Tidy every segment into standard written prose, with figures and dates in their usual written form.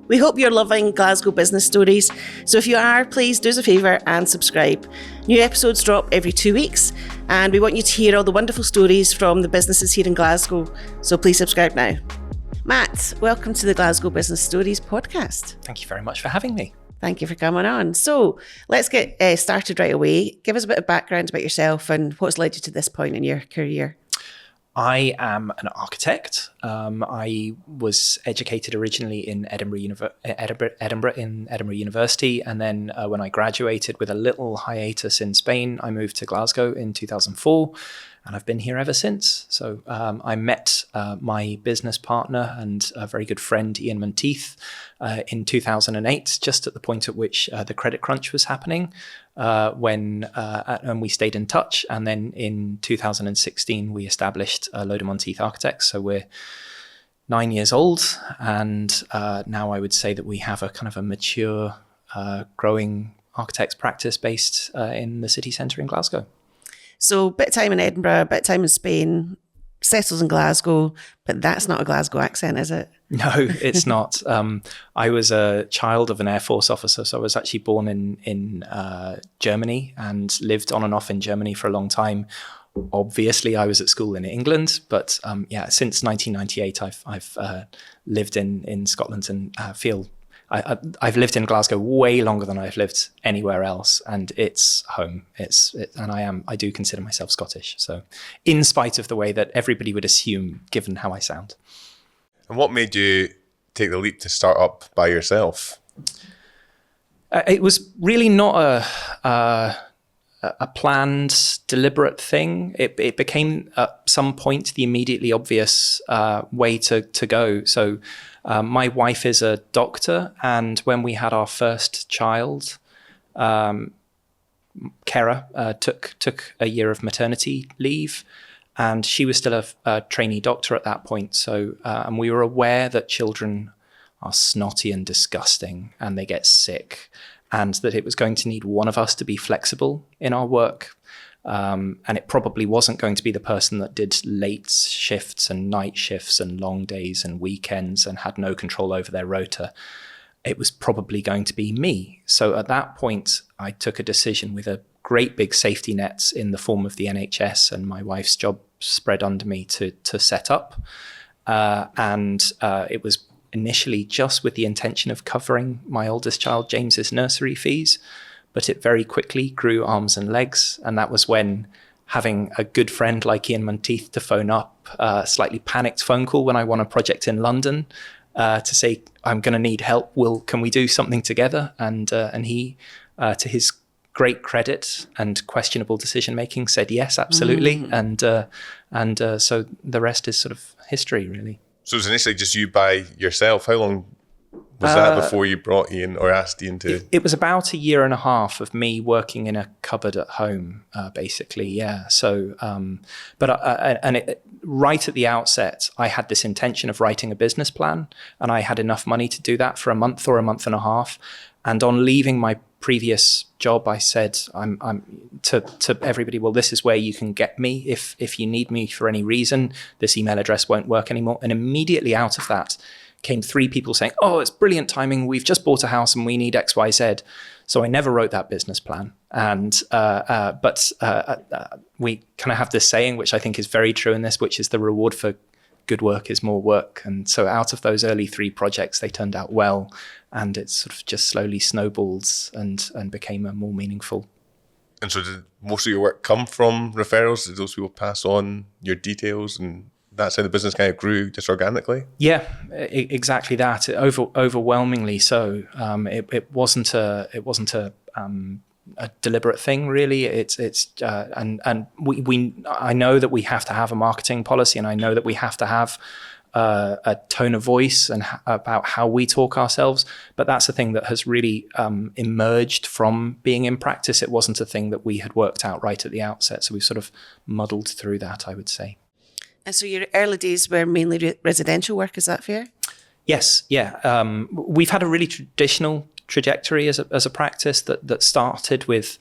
We hope you're loving Glasgow Business Stories, so if you are, please do us a favour and subscribe. New episodes drop every 2 weeks, and we want you to hear all the wonderful stories from the businesses here in Glasgow, so please subscribe now. Matt, welcome to the Glasgow Business Stories podcast. Thank you very much for having me. Thank you for coming on. So let's get started right away. Give us a bit of background about yourself and what's led you to this point in your career. I am an architect. I was educated originally in Edinburgh University, and then when I graduated with a little hiatus in Spain, I moved to Glasgow in 2004, and I've been here ever since. So I met my business partner and a very good friend, Loader Monteith, in 2008, just at the point at which the credit crunch was happening, and we stayed in touch. And then in 2016, we established Loader Monteith Architects. So we're 9 years old, and now I would say that we have a kind of a mature, growing architects practice based in the city centre in Glasgow. So bit of time in Edinburgh, bit of time in Spain, settles in Glasgow, but that's not a Glasgow accent, is it? No, it's not. I was a child of an Air Force officer, so I was actually born in Germany and lived on and off in Germany for a long time. Obviously, I was at school in England, but since 1998, I've lived in Scotland and feel I've lived in Glasgow way longer than I've lived anywhere else, and it's home. And I do consider myself Scottish. So, in spite of the way that everybody would assume, given how I sound. And what made you take the leap to start up by yourself? It was really not a planned, deliberate thing. It became at some point the immediately obvious way to go. So my wife is a doctor, and when we had our first child, Kara took a year of maternity leave, and she was still a trainee doctor at that point. So and we were aware that children are snotty and disgusting, and they get sick, and that it was going to need one of us to be flexible in our work. And it probably wasn't going to be the person that did late shifts and night shifts and long days and weekends and had no control over their rota. It was probably going to be me. So at that point, I took a decision with a great big safety net in the form of the NHS and my wife's job spread under me to set up. It was initially just with the intention of covering my oldest child, James's nursery fees, but it very quickly grew arms and legs. And that was when having a good friend like Loader Monteith to phone up, a slightly panicked phone call when I won a project in London to say, I'm going to need help. Can we do something together? And he, to his great credit and questionable decision-making, said yes, absolutely. So the rest is sort of history, really. So it was initially just you by yourself. How long was that before you brought Ian or asked Ian to? It was about a year and a half of me working in a cupboard at home, basically. Yeah. So, right at the outset, I had this intention of writing a business plan, and I had enough money to do that for a month or a month and a half. And on leaving my previous job, I said I'm to everybody, well, this is where you can get me if you need me for any reason. This email address won't work anymore. And immediately out of that came 3 people saying, oh, it's brilliant timing. We've just bought a house and we need X, Y, Z. So I never wrote that business plan. But we kind of have this saying, which I think is very true in this, which is the reward for good work is more work. And so out of those early 3 projects, they turned out well. And it sort of just slowly snowballed and became a more meaningful. And so did most of your work come from referrals? Did those people pass on your details, and that's how the business kind of grew just organically? Yeah, exactly that. Overwhelmingly so. It wasn't a deliberate thing, really. I know that we have to have a marketing policy, and I know that we have to have a tone of voice and about how we talk ourselves. But that's a thing that has really emerged from being in practice. It wasn't a thing that we had worked out right at the outset. So we sort of muddled through that, I would say. And so your early days were mainly residential work, is that fair? Yes, yeah. We've had a really traditional trajectory as a practice that started with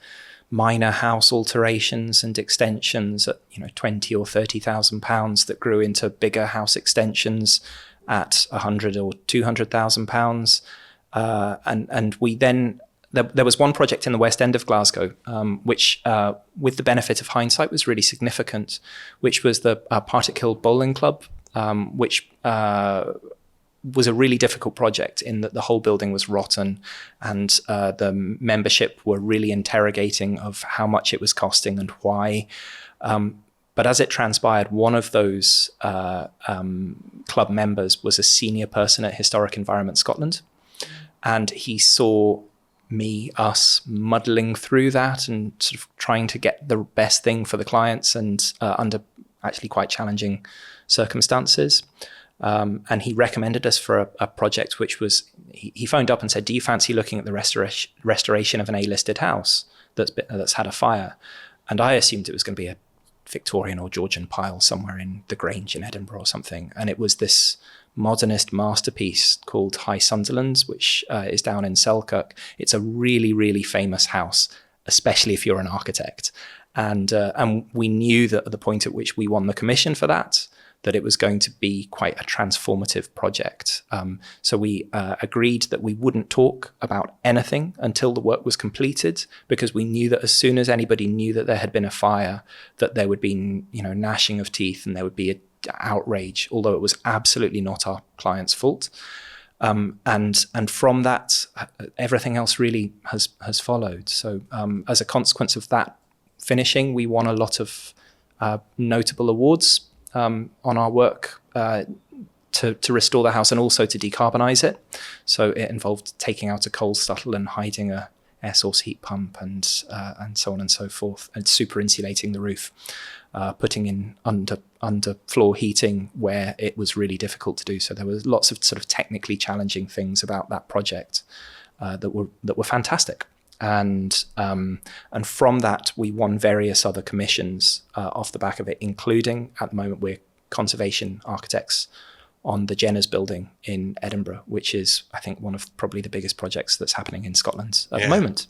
minor house alterations and extensions at £20,000 or £30,000 that grew into bigger house extensions at 100 or 200,000 pounds. And we then, there was one project in the West End of Glasgow, which with the benefit of hindsight was really significant, which was the Partick Hill Bowling Club, which was a really difficult project in that the whole building was rotten, and the membership were really interrogating of how much it was costing and why. But as it transpired, one of those club members was a senior person at Historic Environment Scotland, and he saw us muddling through that and sort of trying to get the best thing for the clients, and under actually quite challenging circumstances. And he recommended us for a project which was, he phoned up and said, do you fancy looking at the restoration of an A-listed house that's had a fire? And I assumed it was going to be a Victorian or Georgian pile somewhere in the Grange in Edinburgh or something. And it was this modernist masterpiece called High Sunderland, which is down in Selkirk. It's a really, really famous house, especially if you're an architect. And we knew that at the point at which we won the commission for that it was going to be quite a transformative project. So we agreed that we wouldn't talk about anything until the work was completed, because we knew that as soon as anybody knew that there had been a fire, that there would be, gnashing of teeth and there would be an outrage, although it was absolutely not our client's fault. And from that, everything else really has followed. So as a consequence of that finishing, we won a lot of notable awards on our work to restore the house and also to decarbonize it. So it involved taking out a coal scuttle and hiding a air source heat pump and so on and so forth, and super insulating the roof, putting in under floor heating where it was really difficult to do. So there was lots of sort of technically challenging things about that project that were fantastic. And from that, we won various other commissions off the back of it, including, at the moment, we're conservation architects on the Jenners building in Edinburgh, which is, I think, one of probably the biggest projects that's happening in Scotland at the moment.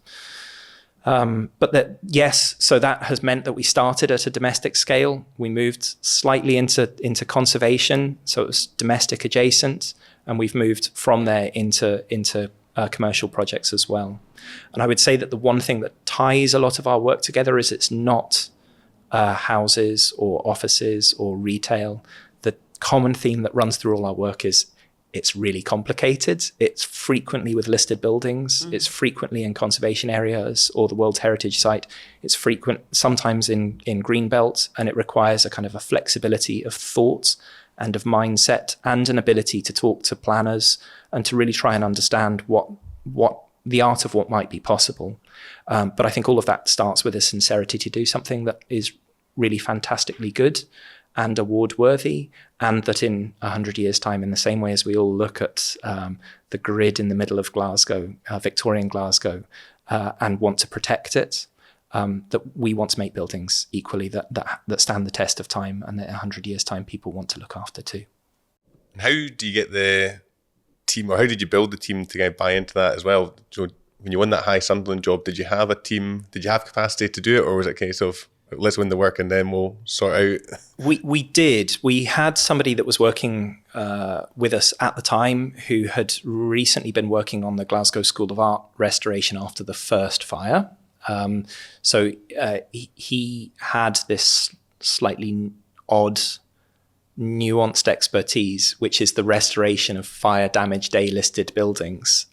So that has meant that we started at a domestic scale. We moved slightly into conservation, so it was domestic adjacent, and we've moved from there into commercial projects as well. And I would say that the one thing that ties a lot of our work together is it's not houses or offices or retail. The common theme that runs through all our work is it's really complicated. It's frequently with listed buildings. It's frequently in conservation areas or the World Heritage Site. It's frequent sometimes in Greenbelt, and it requires a kind of a flexibility of thought and of mindset and an ability to talk to planners and to really try and understand what the art of what might be possible. But I think all of that starts with a sincerity to do something that is really fantastically good and award-worthy, and that in 100 years' time, in the same way as we all look at the grid in the middle of Glasgow, Victorian Glasgow, and want to protect it, that we want to make buildings equally that stand the test of time, and that in 100 years' time, people want to look after too. How do you get the team, or how did you build the team to buy into that as well? So when you won that High Sunderland job, did you have a team? Did you have capacity to do it, or was it a case of let's win the work and then we'll sort out? We did. We had somebody that was working with us at the time who had recently been working on the Glasgow School of Art restoration after the first fire. So he had this slightly odd, nuanced expertise, which is the restoration of fire-damaged A-listed buildings.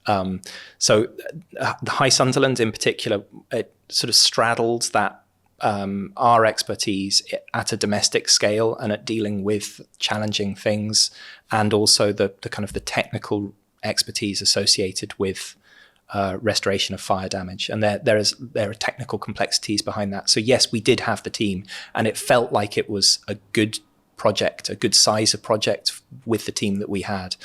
So the High Sunderland in particular, it sort of straddled that our expertise at a domestic scale and at dealing with challenging things, and also the kind of the technical expertise associated with restoration of fire damage. And there are technical complexities behind that. So yes, we did have the team, and it felt like it was a good project, a good size of project with the team that we had.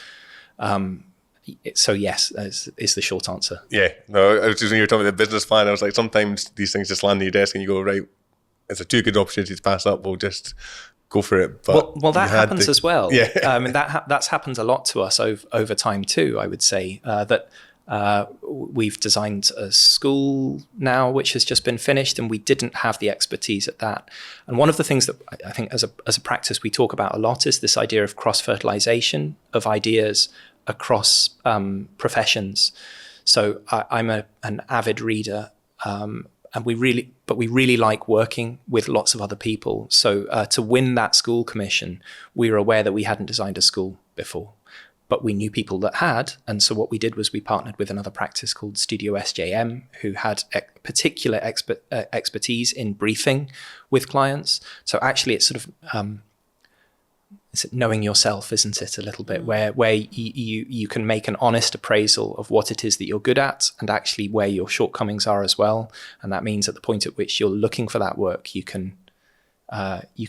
So yes, is the short answer. Yeah, no, I was just, when you were talking about the business plan, I was like, sometimes these things just land on your desk and you go, right, it's a too good opportunity to pass up, we'll just go for it. But well that happens as well. Yeah. I mean, that's happened a lot to us over time too, I would say, that We've designed a school now, which has just been finished, and we didn't have the expertise at that. And one of the things that I think as a practice we talk about a lot is this idea of cross-fertilization of ideas across professions. So I'm an avid reader, and we really like working with lots of other people. So to win that school commission, we were aware that we hadn't designed a school before, but we knew people that had. And so what we did was we partnered with another practice called Studio SJM, who had particular expertise in briefing with clients. So actually it's sort of it's knowing yourself, isn't it, a little bit, where you can make an honest appraisal of what it is that you're good at and actually where your shortcomings are as well. And that means at the point at which you're looking for that work, you can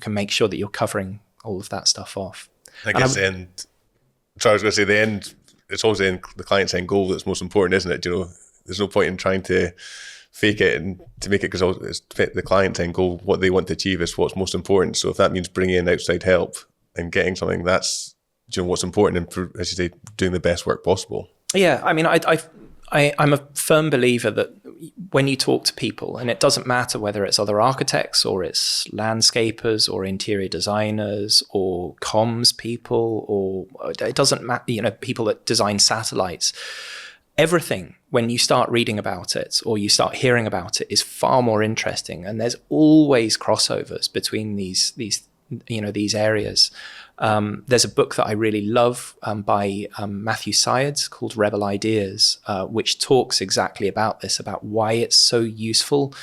make sure that you're covering all of that stuff off. I guess I was going to say the end, it's always the client's end goal that's most important, isn't it? There's no point in trying to fake it and to make it, because it's the client's end goal, what they want to achieve is what's most important. So if that means bringing in outside help and getting something, that's what's important, and as you say, doing the best work possible. Yeah, I mean, I'm a firm believer that when you talk to people, and it doesn't matter whether it's other architects or it's landscapers or interior designers or comms people, or it doesn't matter, people that design satellites, everything, when you start reading about it or you start hearing about it, is far more interesting. And there's always crossovers between these areas. There's a book that I really love by Matthew Syeds called Rebel Ideas, which talks exactly about this, about why it's so useful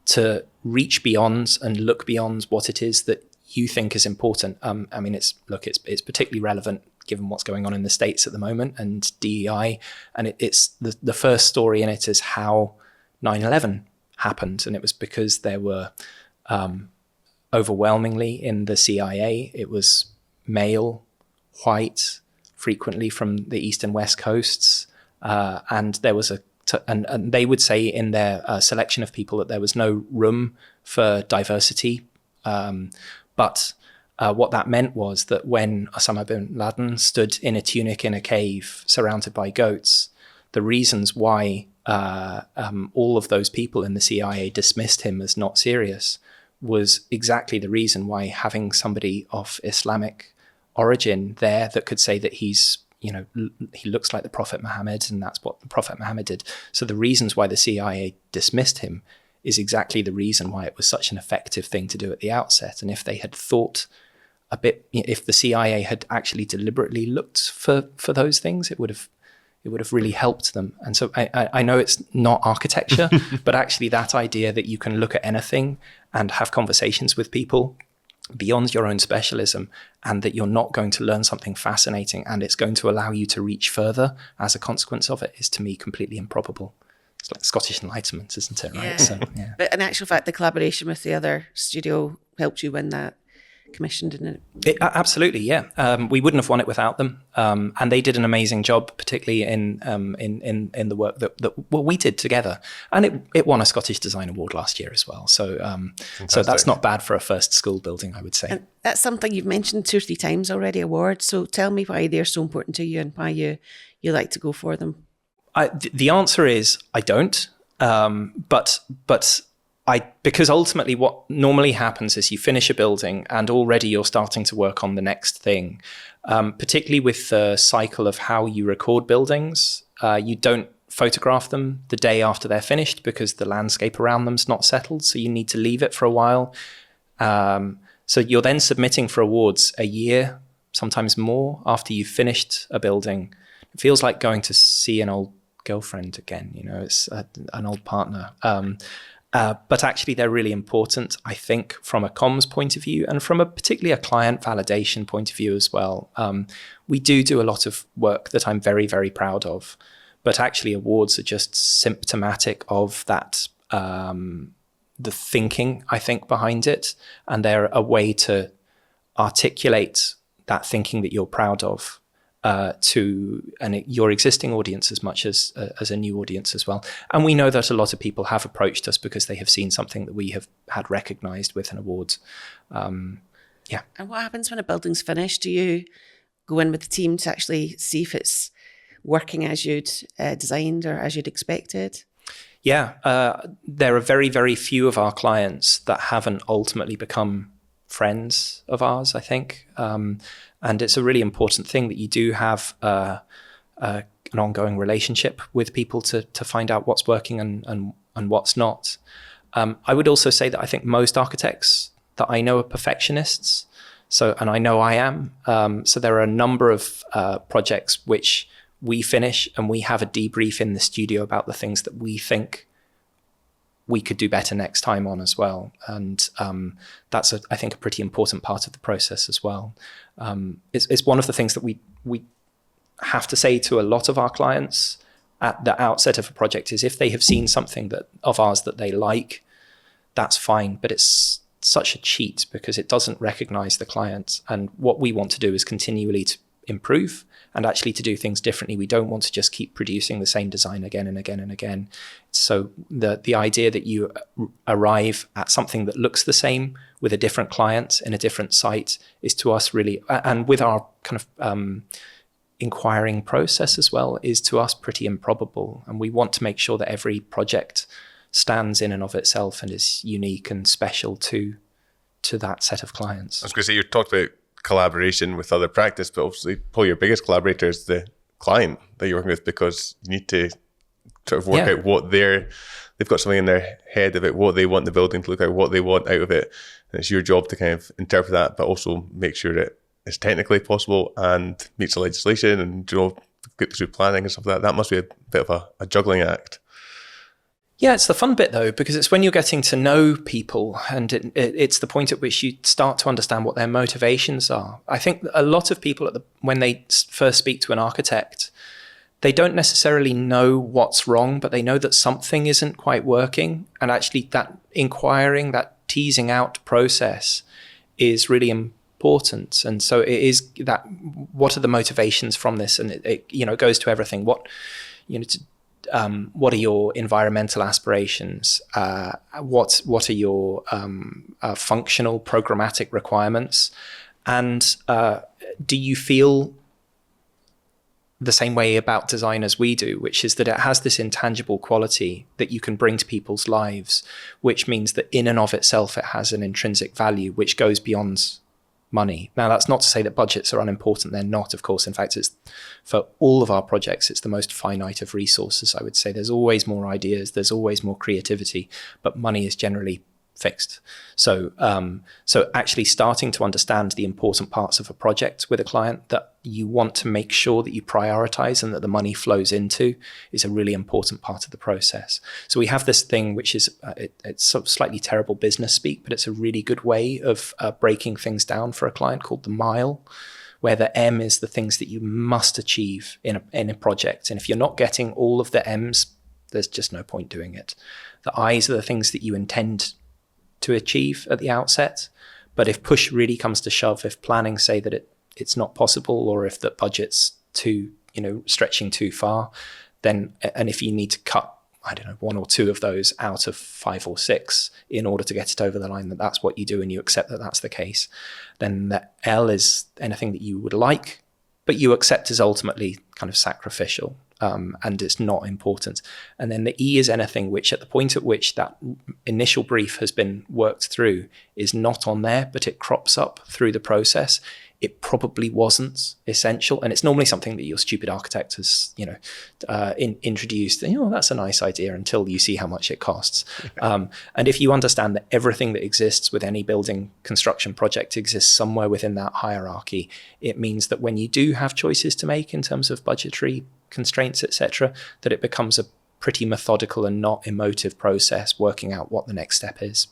to reach beyond and look beyond what it is that you think is important. I mean, it's particularly relevant given what's going on in the States at the moment and DEI. And it's the first story in it is how 9/11 happened. And it was because there were overwhelmingly in the CIA, it was male, white, frequently from the east and west coasts, and there was and they would say in their selection of people that there was no room for diversity. But what that meant was that when Osama bin Laden stood in a tunic in a cave surrounded by goats, the reasons why all of those people in the CIA dismissed him as not serious was exactly the reason why having somebody of Islamic origin there that could say that he looks like the Prophet Muhammad and that's what the Prophet Muhammad did. So the reasons why the CIA dismissed him is exactly the reason why it was such an effective thing to do at the outset. And if they had thought a bit, if the CIA had actually deliberately looked for those things, it would have really helped them. And so I know it's not architecture, but actually that idea that you can look at anything and have conversations with people beyond your own specialism, and that you're not going to learn something fascinating and it's going to allow you to reach further as a consequence of it, is to me completely improbable. It's like Scottish Enlightenment, isn't it? Right. Yeah. So, yeah. But in actual fact, the collaboration with the other studio helped you win that commission, didn't it? Absolutely, yeah. We wouldn't have won it without them, and they did an amazing job, particularly in the work that we did together. And it won a Scottish Design Award last year as well. So so that's not bad for a first school building, I would say. And that's something you've mentioned 2 or 3 times already. Awards. So tell me why they're so important to you and why you like to go for them. The answer is I don't, but because ultimately what normally happens is you finish a building and already you're starting to work on the next thing, particularly with the cycle of how you record buildings. You don't photograph them the day after they're finished because the landscape around them's not settled. So you need to leave it for a while. So you're then submitting for awards a year, sometimes more, after you've finished a building. It feels like going to see an old girlfriend again, it's an old partner. But actually they're really important, I think, from a comms point of view and from particularly a client validation point of view as well. We do a lot of work that I'm very, very proud of, but actually awards are just symptomatic of that, the thinking, I think, behind it. And they're a way to articulate that thinking that you're proud of to your existing audience as much as a new audience as well. And we know that a lot of people have approached us because they have seen something that we have had recognised with an award. Yeah. And what happens when a building's finished? Do you go in with the team to actually see if it's working as you'd designed or as you'd expected? Yeah, there are very, very few of our clients that haven't ultimately become friends of ours, I think. And it's a really important thing that you do have an ongoing relationship with people to find out what's working and what's not. I would also say that I think most architects that I know are perfectionists. And I know I am. So there are a number of projects which we finish and we have a debrief in the studio about the things that we think we could do better next time on as well. And that's, I think, a pretty important part of the process as well. It's one of the things that we have to say to a lot of our clients at the outset of a project is if they have seen something of ours that they like, that's fine. But it's such a cheat because it doesn't recognize the client. And what we want to do is continually to improve and actually to do things differently. We don't want to just keep producing the same design again and again and again. So the idea that you arrive at something that looks the same with a different client in a different site is to us really, and with our kind of inquiring process as well, is to us pretty improbable. And we want to make sure that every project stands in and of itself and is unique and special to that set of clients. I was going to say, you talked about collaboration with other practice, but obviously probably your biggest collaborator is the client that you're working with, because you need to sort of work out what they've got something in their head about what they want the building to look like, what they want out of it. And it's your job to kind of interpret that, but also make sure that it's technically possible and meets the legislation and, get through planning and stuff like that. That must be a bit of a juggling act. Yeah, it's the fun bit though, because it's when you're getting to know people and it's the point at which you start to understand what their motivations are. I think a lot of people when they first speak to an architect, they don't necessarily know what's wrong, but they know that something isn't quite working. And actually that inquiring, that teasing out process is really important. And so it is that, what are the motivations from this? And it goes to everything. What are your environmental aspirations? What are your functional programmatic requirements? And do you feel the same way about design as we do, which is that it has this intangible quality that you can bring to people's lives, which means that in and of itself, it has an intrinsic value, which goes beyond money. Now, that's not to say that budgets are unimportant. They're not, of course. In fact, it's for all of our projects, it's the most finite of resources, I would say. There's always more ideas, there's always more creativity, but money is generally fixed. So actually starting to understand the important parts of a project with a client that you want to make sure that you prioritize and that the money flows into is a really important part of the process. So we have this thing which is, it's sort of slightly terrible business speak, but it's a really good way of breaking things down for a client, called the mile, where the M is the things that you must achieve in a project. And if you're not getting all of the M's, there's just no point doing it. The I's are the things that you intend to achieve at the outset. But if push really comes to shove, if planning say that it's not possible, or if the budget's too, stretching too far, then, and if you need to cut, I don't know, one or two of those out of 5 or 6 in order to get it over the line, that's what you do and you accept that that's the case. Then the L is anything that you would like, but you accept is ultimately kind of sacrificial. And it's not important. And then the E is anything which, at the point at which that initial brief has been worked through, is not on there, but it crops up through the process. It probably wasn't essential. And it's normally something that your stupid architect has, introduced. And, that's a nice idea, until you see how much it costs. And if you understand that everything that exists with any building construction project exists somewhere within that hierarchy, it means that when you do have choices to make in terms of budgetary constraints, etc., that it becomes a pretty methodical and not emotive process working out what the next step is.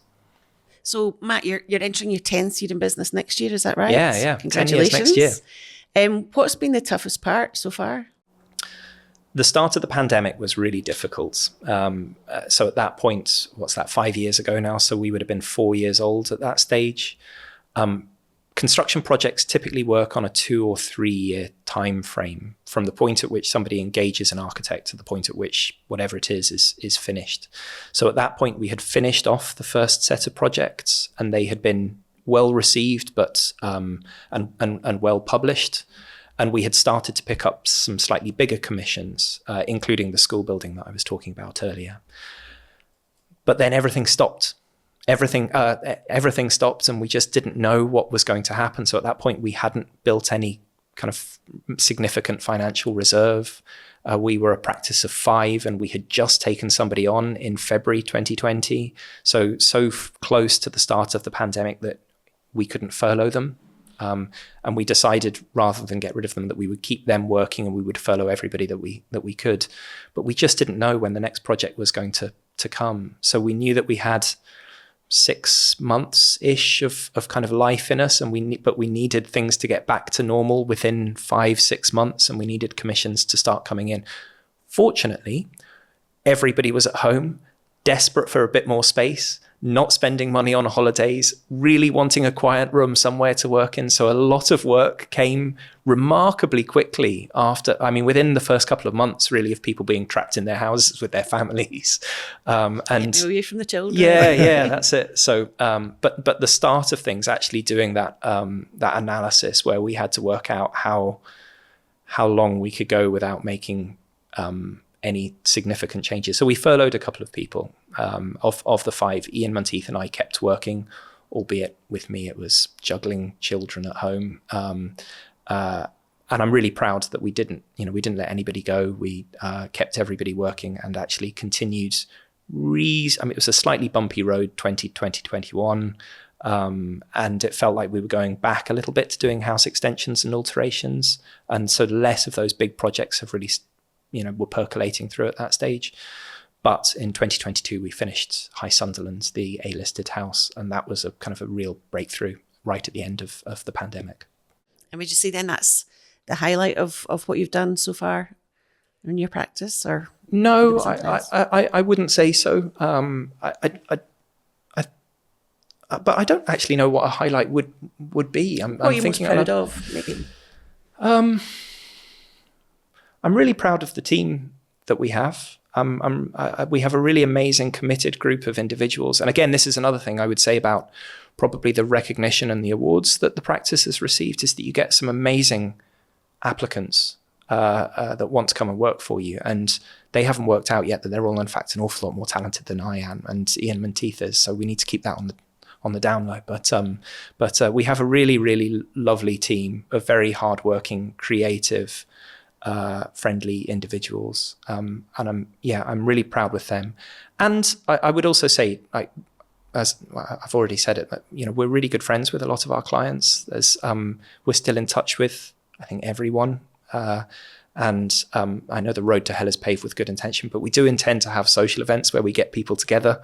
So, Matt, you're entering your 10th year in business next year, is that right? Yeah. Congratulations. 10 years next year. What's been the toughest part so far? The start of the pandemic was really difficult. So at that point, 5 years ago now? So we would have been 4 years old at that stage. Construction projects typically work on a 2 or 3 year time frame from the point at which somebody engages an architect to the point at which whatever it is finished. So at that point, we had finished off the first set of projects, and they had been well received, but and well published. And we had started to pick up some slightly bigger commissions, including the school building that I was talking about earlier. But then everything stopped. Everything stopped, and we just didn't know what was going to happen. So at that point, we hadn't built any kind of significant financial reserve. We were a practice of 5, and we had just taken somebody on in February 2020. So close to the start of the pandemic that we couldn't furlough them. And we decided, rather than get rid of them, that we would keep them working and we would furlough everybody that we could. But we just didn't know when the next project was going to come. So we knew that we had 6 months-ish of kind of life in us, but we needed things to get back to normal within 5-6 months, and we needed commissions to start coming in. Fortunately, everybody was at home, desperate for a bit more space, not spending money on holidays, really wanting a quiet room somewhere to work in. So a lot of work came remarkably quickly within the first couple of months, really, of people being trapped in their houses with their families. And away from the children. Yeah, that's it. So, but the start of things, actually doing that analysis where we had to work out how long we could go without making any significant changes. So we furloughed a couple of people. Of the 5, Ian Monteith and I kept working, albeit with me it was juggling children at home. And I'm really proud that we didn't let anybody go. We kept everybody working and actually continued. It was a slightly bumpy road, 2021. And it felt like we were going back a little bit to doing house extensions and alterations. And so less of those big projects have really were percolating through at that stage. But in 2022, we finished High Sunderland, the A-listed house, and that was a kind of a real breakthrough right at the end of the pandemic. And would you say then that's the highlight of what you've done so far in your practice? Or no, I wouldn't say so. But I don't actually know what a highlight would be. I'm what are you thinking most proud of, maybe? I'm really proud of the team that we have. We have a really amazing, committed group of individuals. And again, this is another thing I would say about probably the recognition and the awards that the practice has received, is that you get some amazing applicants that want to come and work for you. And they haven't worked out yet that they're all, in fact, an awful lot more talented than I am and Ian Monteith is. So we need to keep that on the down low. But we have a really, really lovely team of very hardworking, creative, friendly individuals, and I'm really proud with them. And I would also say, as I've already said it, but we're really good friends with a lot of our clients. We're still in touch with, I think, everyone. And I know the road to hell is paved with good intention, but we do intend to have social events where we get people together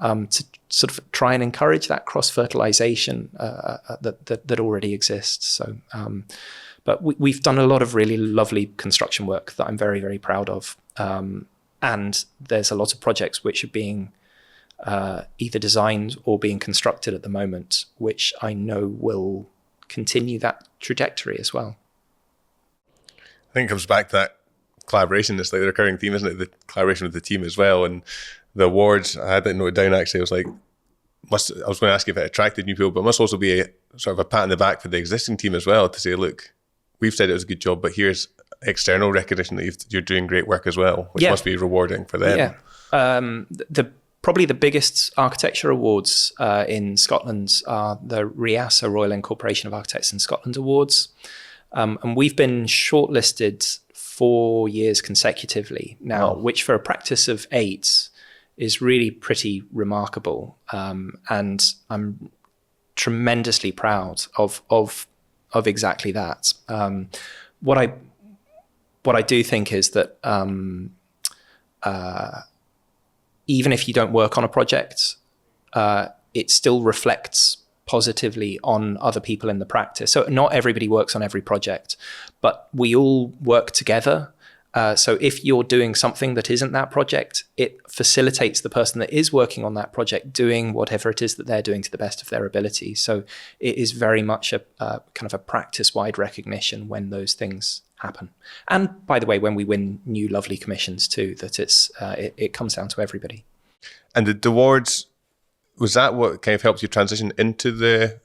to sort of try and encourage that cross-fertilization that already exists. So. But we've done a lot of really lovely construction work that I'm very, very proud of. And there's a lot of projects which are being either designed or being constructed at the moment, which I know will continue that trajectory as well. I think it comes back to that collaboration. It's like the recurring theme, isn't it? The collaboration with the team as well. And the awards, I had that noted down actually. I was going to ask you if it attracted new people, but it must also be a sort of a pat on the back for the existing team as well, to say, look, we've said it was a good job, but here's external recognition that you're doing great work as well, which must be rewarding for them. Yeah. Probably the biggest architecture awards in Scotland are the RIAS, Royal Incorporation of Architects in Scotland Awards. And we've been shortlisted 4 years consecutively now, which for a practice of 8 is really pretty remarkable. And I'm tremendously proud of exactly that. What I do think is that even if you don't work on a project, it still reflects positively on other people in the practice. So not everybody works on every project, but we all work together. So if you're doing something that isn't that project, it facilitates the person that is working on that project doing whatever it is that they're doing to the best of their ability. So it is very much a kind of a practice-wide recognition when those things happen. And by the way, when we win new lovely commissions too, that it comes down to everybody. And the awards, was that what kind of helped you transition into the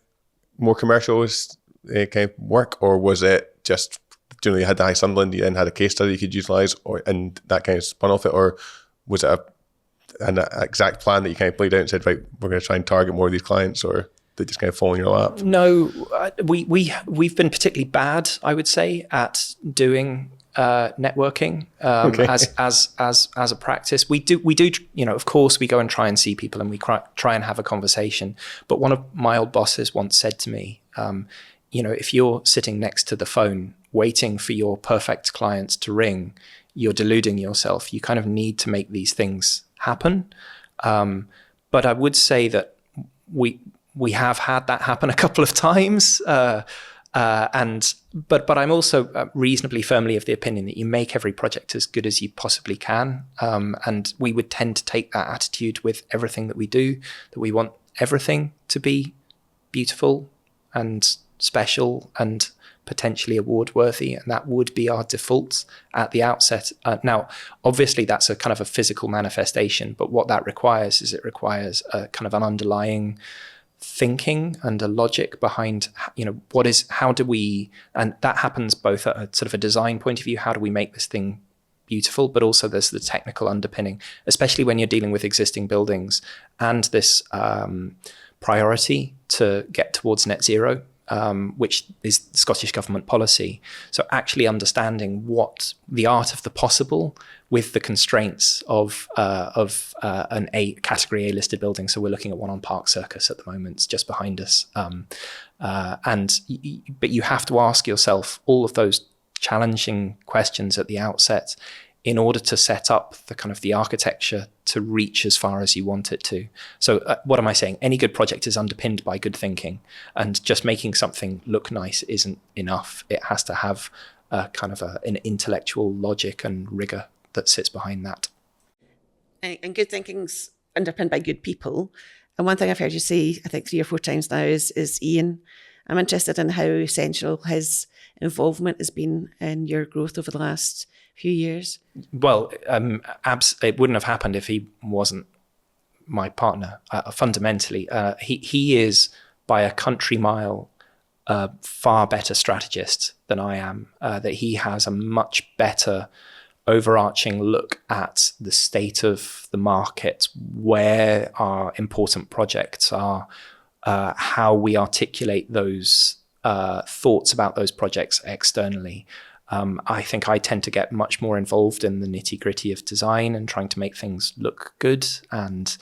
more commercial kind of work, or was it just generally had the high Sunderland, you then had a case study you could utilise, and that kind of spun off it, or was it an exact plan that you kind of played out and said, right, we're going to try and target more of these clients, or they just kind of fall in your lap? No, we've been particularly bad, I would say, at doing networking as a practice. We do, of course, we go and try and see people and we try and have a conversation. But one of my old bosses once said to me, if you're sitting next to the phone waiting for your perfect clients to ring, you're deluding yourself. You kind of need to make these things happen. But I would say that we have had that happen a couple of times. But I'm also reasonably firmly of the opinion that you make every project as good as you possibly can. And we would tend to take that attitude with everything that we do, that we want everything to be beautiful and special and potentially award-worthy, and that would be our default at the outset. Now, obviously, that's a kind of a physical manifestation, but what that requires is a kind of an underlying thinking and a logic behind, how do we, and that happens both at a sort of a design point of view, how do we make this thing beautiful, but also there's the technical underpinning, especially when you're dealing with existing buildings, and this priority to get towards net zero, which is Scottish government policy. So actually understanding what the art of the possible with the constraints of an category A listed building. So we're looking at one on Park Circus at the moment, it's just behind us. But you have to ask yourself all of those challenging questions at the outset in order to set up the kind of the architecture to reach as far as you want it to. So what am I saying? Any good project is underpinned by good thinking, and just making something look nice isn't enough. It has to have a kind of an intellectual logic and rigor that sits behind that. And good thinking's underpinned by good people. And one thing I've heard you say, I think 3 or 4 times now, is Ian. I'm interested in how essential his involvement has been in your growth over the last few years. Well, it wouldn't have happened if he wasn't my partner. Fundamentally, he is by a country mile a far better strategist than I am. That he has a much better overarching look at the state of the market, where our important projects are, how we articulate those thoughts about those projects externally. I think I tend to get much more involved in the nitty-gritty of design and trying to make things look good, and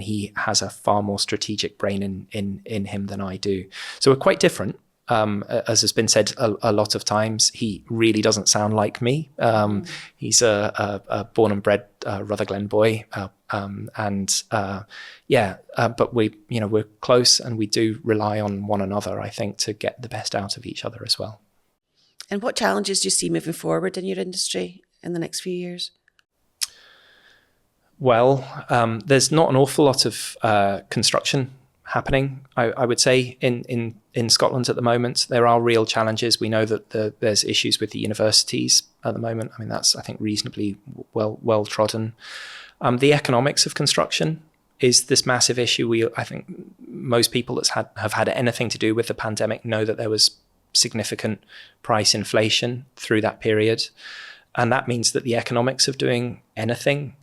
he has a far more strategic brain in him than I do. So we're quite different. As has been said a lot of times, he really doesn't sound like me. He's a born and bred Rutherglen boy, but we're close, and we do rely on one another, I think, to get the best out of each other as well. And what challenges do you see moving forward in your industry in the next few years? Well, there's not an awful lot of construction happening, I would say, in Scotland at the moment. There are real challenges. We know that there's issues with the universities at the moment. I mean, that's, I think, reasonably well trodden. The economics of construction is this massive issue. I think most people that have had anything to do with the pandemic know that there was significant price inflation through that period, and that means that the economics of doing anything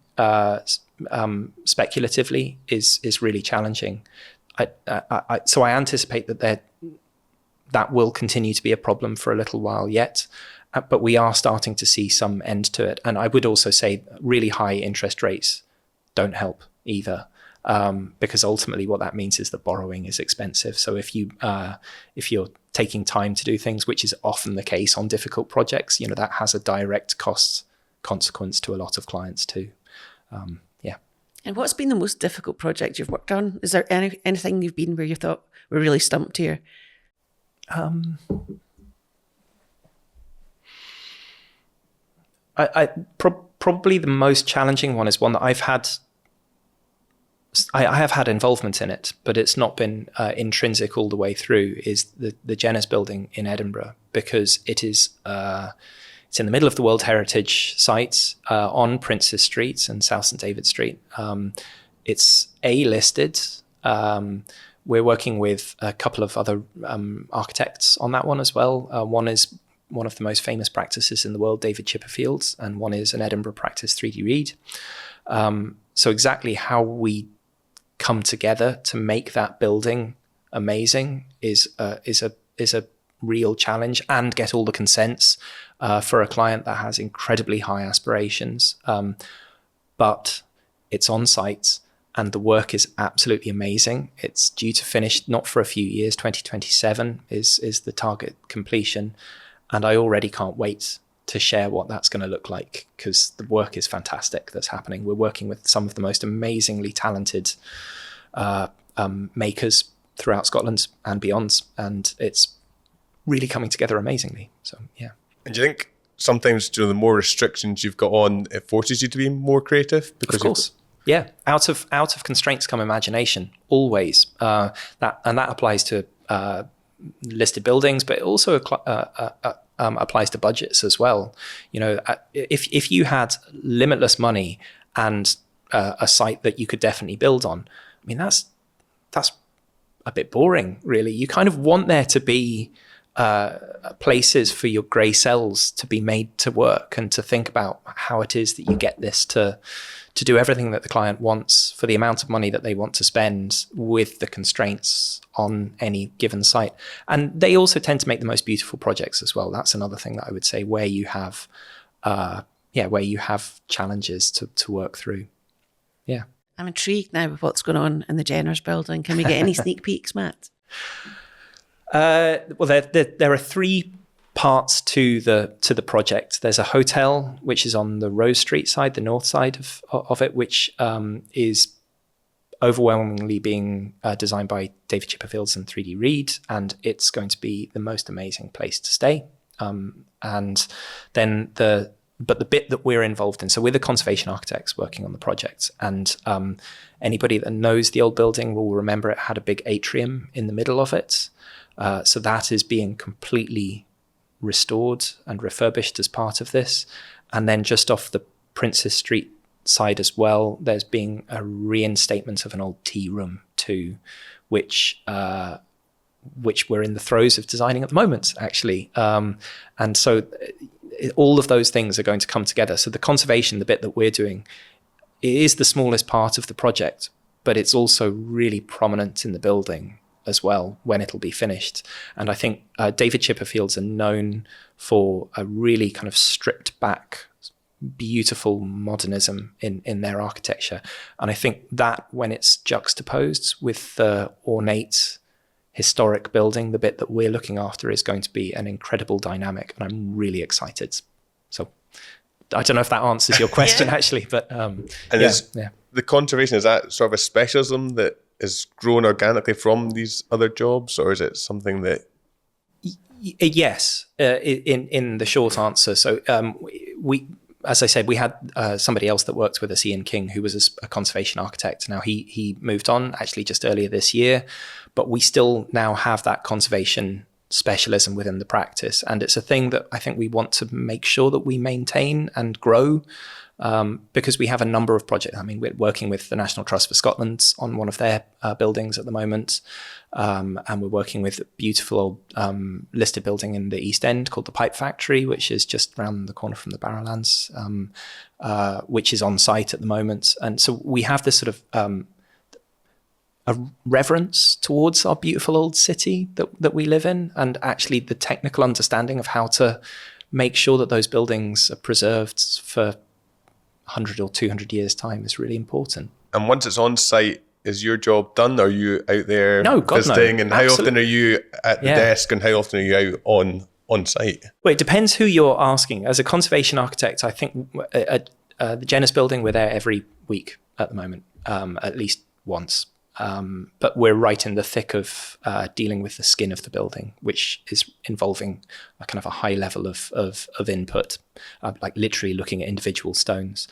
speculatively is really challenging. So I anticipate that will continue to be a problem for a little while yet, but we are starting to see some end to it. And I would also say really high interest rates don't help either, because ultimately what that means is that borrowing is expensive. So if you're taking time to do things, which is often the case on difficult projects, that has a direct cost consequence to a lot of clients too. And what's been the most difficult project you've worked on? Is there anything you've been where you thought we're really stumped here? Probably the most challenging one is one that I have had involvement in it, but it's not been intrinsic all the way through, is the Jenner's building in Edinburgh, because it's in the middle of the World Heritage Site on Princes Street and South St David Street. It's A-listed. We're working with a couple of other architects on that one as well. One is one of the most famous practices in the world, David Chipperfield's, and one is an Edinburgh practice, 3D Read. So exactly how we come together to make that building amazing is a real challenge, and get all the consents for a client that has incredibly high aspirations. But it's on site and the work is absolutely amazing. It's due to finish not for a few years. 2027 is the target completion. And I already can't wait to share what that's going to look like, because the work is fantastic that's happening. We're working with some of the most amazingly talented makers throughout Scotland and beyond. And it's really coming together amazingly. So, yeah. And do you think sometimes, the more restrictions you've got on, it forces you to be more creative? Because of course. Yeah. Out of constraints come imagination, always. That applies to listed buildings, but it also applies to budgets as well. If you had limitless money and a site that you could definitely build on, I mean, that's a bit boring, really. You kind of want there to be places for your grey cells to be made to work, and to think about how it is that you get this to do everything that the client wants for the amount of money that they want to spend, with the constraints on any given site. And they also tend to make the most beautiful projects as well. That's another thing that I would say, where you have challenges to work through. Yeah. I'm intrigued now with what's going on in the Jenner's building. Can we get any sneak peeks, Matt? Well, there are three parts to the project. There's a hotel which is on the Rose Street side, the north side of it, which is overwhelmingly being designed by David Chipperfield's and 3D Read, and it's going to be the most amazing place to stay. And then the bit that we're involved in, so we're the conservation architects working on the project, and anybody that knows the old building will remember it had a big atrium in the middle of it. So that is being completely restored and refurbished as part of this. And then just off the Princes Street side as well, there's being a reinstatement of an old tea room too, which we're in the throes of designing at the moment, actually. And so all of those things are going to come together. So the conservation, the bit that we're doing, is the smallest part of the project, but it's also really prominent in the building as well when it'll be finished. And I think David Chipperfield's are known for a really kind of stripped back, beautiful modernism in their architecture. And I think that, when it's juxtaposed with the ornate historic building, the bit that we're looking after, is going to be an incredible dynamic, and I'm really excited. So I don't know if that answers your question, actually, but the conservation, is that sort of a specialism that is grown organically from these other jobs, or is it something that? Yes, in the short answer. So we, as I said, we had somebody else that worked with us, Ian King, who was a conservation architect. Now he moved on actually just earlier this year, but we still now have that conservation specialism within the practice, and it's a thing that I think we want to make sure that we maintain and grow. Because we have a number of projects. I mean, we're working with the National Trust for Scotland on one of their buildings at the moment. And we're working with a beautiful old listed building in the East End called the Pipe Factory, which is just around the corner from the Barrowlands, which is on site at the moment. And so we have this sort of a reverence towards our beautiful old city that we live in, and actually the technical understanding of how to make sure that those buildings are preserved for 100 or 200 years time is really important. And once it's on site, is your job done? Are you out there visiting? No. And how often are you at the desk, and how often are you out on site? Well, it depends who you're asking. As a conservation architect, I think at the Jenner's building, we're there every week at the moment, at least once. But we're right in the thick of dealing with the skin of the building, which is involving a kind of a high level of input, like literally looking at individual stones.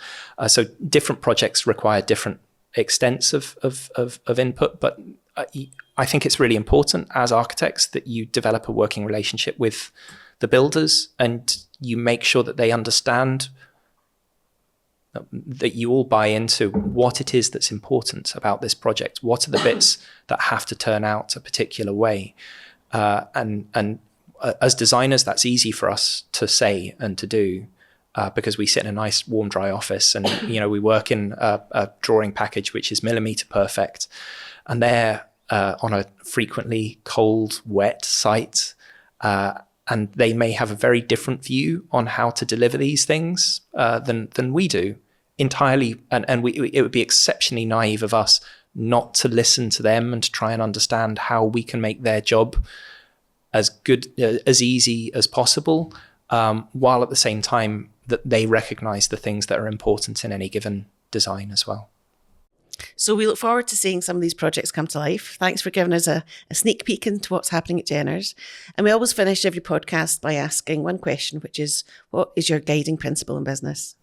So different projects require different extents of input, but I think it's really important as architects that you develop a working relationship with the builders, and you make sure that they understand, that you all buy into what it is that's important about this project. What are the bits that have to turn out a particular way? And as designers, that's easy for us to say and to do because we sit in a nice, warm, dry office, and we work in a drawing package which is millimeter perfect, and they're on a frequently cold, wet site, and they may have a very different view on how to deliver these things than we do entirely, and it would be exceptionally naive of us not to listen to them and to try and understand how we can make their job as good, as easy as possible, while at the same time that they recognize the things that are important in any given design as well. So we look forward to seeing some of these projects come to life. Thanks for giving us a sneak peek into what's happening at Jenner's. And we always finish every podcast by asking one question, which is, what is your guiding principle in business?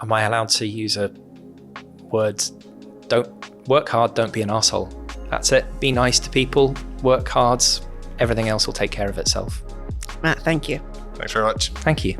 Am I allowed to use a word? Don't work hard, don't be an arsehole. That's it. Be nice to people, work hard, everything else will take care of itself. Matt, thank you. Thanks very much. Thank you.